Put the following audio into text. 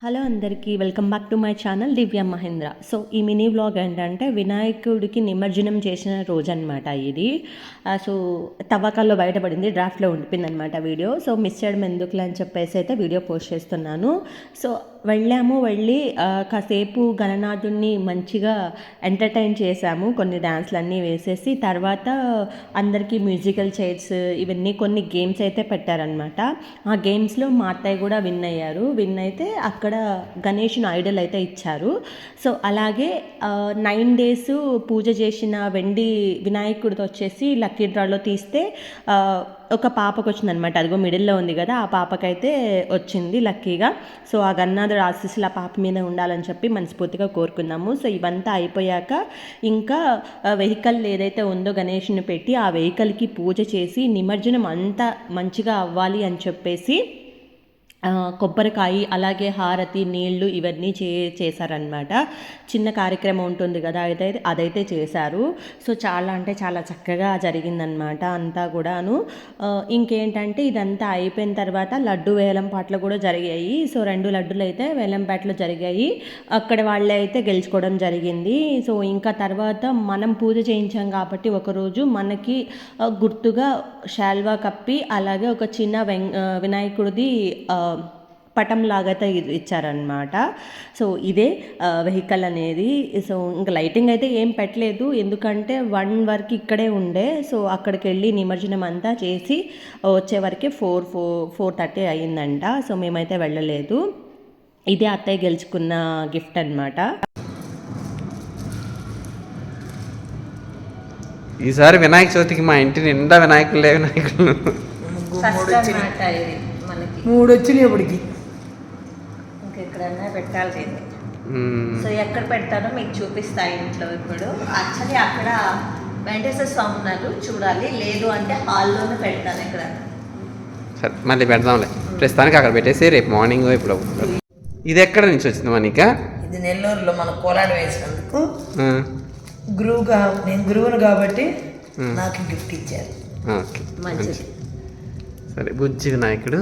Hello అందరికీ welcome back to my channel Divya Mahendra. So ఈ mini vlog ఏంటంటే వినాయకుడికి నిమజ్జనం చేసిన రోజు అనమాట ఇది. సో తవ్వకాల్లో బయటపడింది, డ్రాఫ్ట్లో ఉండిపోయింది అనమాట వీడియో. సో మిస్ చేయడం ఎందుకులే అని చెప్పేసి అయితే వీడియో పోస్ట్ చేస్తున్నాను. సో వెళ్ళి కాసేపు గణనాథుడిని మంచిగా ఎంటర్టైన్ చేశాము, కొన్ని డ్యాన్స్లన్నీ వేసేసి. తర్వాత అందరికీ మ్యూజికల్ చైర్స్ ఇవన్నీ కొన్ని గేమ్స్ అయితే పెట్టారనమాట. ఆ గేమ్స్లో మా అత్తయ్య కూడా విన్ అయ్యారు. విన్ అయితే అక్కడ గణేషుని ఐడల్ అయితే ఇచ్చారు. సో అలాగే 9 days పూజ చేసిన వెండి వినాయకుడితో వచ్చేసి లక్కీ డ్రాలో తీస్తే ఒక పాపకు వచ్చిందనమాట. అదిగో మిడిల్లో ఉంది కదా, ఆ పాపకైతే వచ్చింది లక్కీగా. సో ఆ గన్నాథుడు ఆశీస్సులు ఆ పాప మీద ఉండాలని చెప్పి మనస్ఫూర్తిగా కోరుకున్నాము. సో ఇవంతా అయిపోయాక ఇంకా వెహికల్ ఏదైతే ఉందో గణేషుని పెట్టి ఆ వెహికల్కి పూజ చేసి నిమజ్జనం అంతా మంచిగా అవ్వాలి అని చెప్పేసి కొబ్బరికాయ అలాగే హారతి నీళ్లు ఇవన్నీ చేశారనమాట. చిన్న కార్యక్రమం ఉంటుంది కదా, అదైతే చేశారు. సో చాలా అంటే చాలా చక్కగా జరిగిందనమాట అంతా కూడాను. ఇంకేంటంటే ఇదంతా అయిపోయిన తర్వాత లడ్డు వేలం పాటలు కూడా జరిగాయి. సో 2 లడ్డులు అయితే వేలంపాటలు జరిగాయి. అక్కడ వాళ్ళే అయితే గెలుచుకోవడం జరిగింది. సో ఇంకా తర్వాత మనం పూజ చేయించాం కాబట్టి ఒకరోజు మనకి గుర్తుగా శాల్వా కప్పి అలాగే ఒక చిన్న వినాయకుడిది పటం లాగైతే ఇచ్చారనమాట. సో ఇదే వెహికల్ అనేది. సో ఇంకా లైటింగ్ అయితే ఏం పెట్టలేదు, ఎందుకంటే 1 వరకు ఇక్కడే ఉండే. సో అక్కడికి వెళ్ళి నిమజ్జనం అంతా చేసి వచ్చే వరకే 4:30 అయ్యిందంట. సో మేమైతే వెళ్ళలేదు. ఇదే అత్తయ్య గెలుచుకున్న గిఫ్ట్ అనమాట. ఈసారి వినాయక చవితికి మా ఇంటి నిండా వినాయకులే. వినాయకులు 3 వచ్చినాయి ఇప్పటికి. ఇంకెక్కడన్నా పెట్టాలి. సో ఎక్కడ పెడతానో మీకు చూపిస్తా ఇంట్లో. ఇప్పుడు యాక్చువల్లీ అక్కడ వెంకటేశ్వర స్వామి ఉన్నారు, చూడాలి. లేదు అంటే హాల్లోనే పెడతాను ఇక్కడ. సరే మళ్ళీ పెడదాంలే, ప్రస్తుతానికి అక్కడ పెట్టేసి రేపు మార్నింగ్ ఇప్పుడు. ఇది ఎక్కడ నుంచి వచ్చింది మనక? ఇది నెల్లూరులో మన కోలాడ వేసినందుకు నేను గురువును కాబట్టి నాకు గిఫ్ట్ ఇచ్చారు. ఓకే మంచిది. సరే బుజ్జి వినాయకుడు.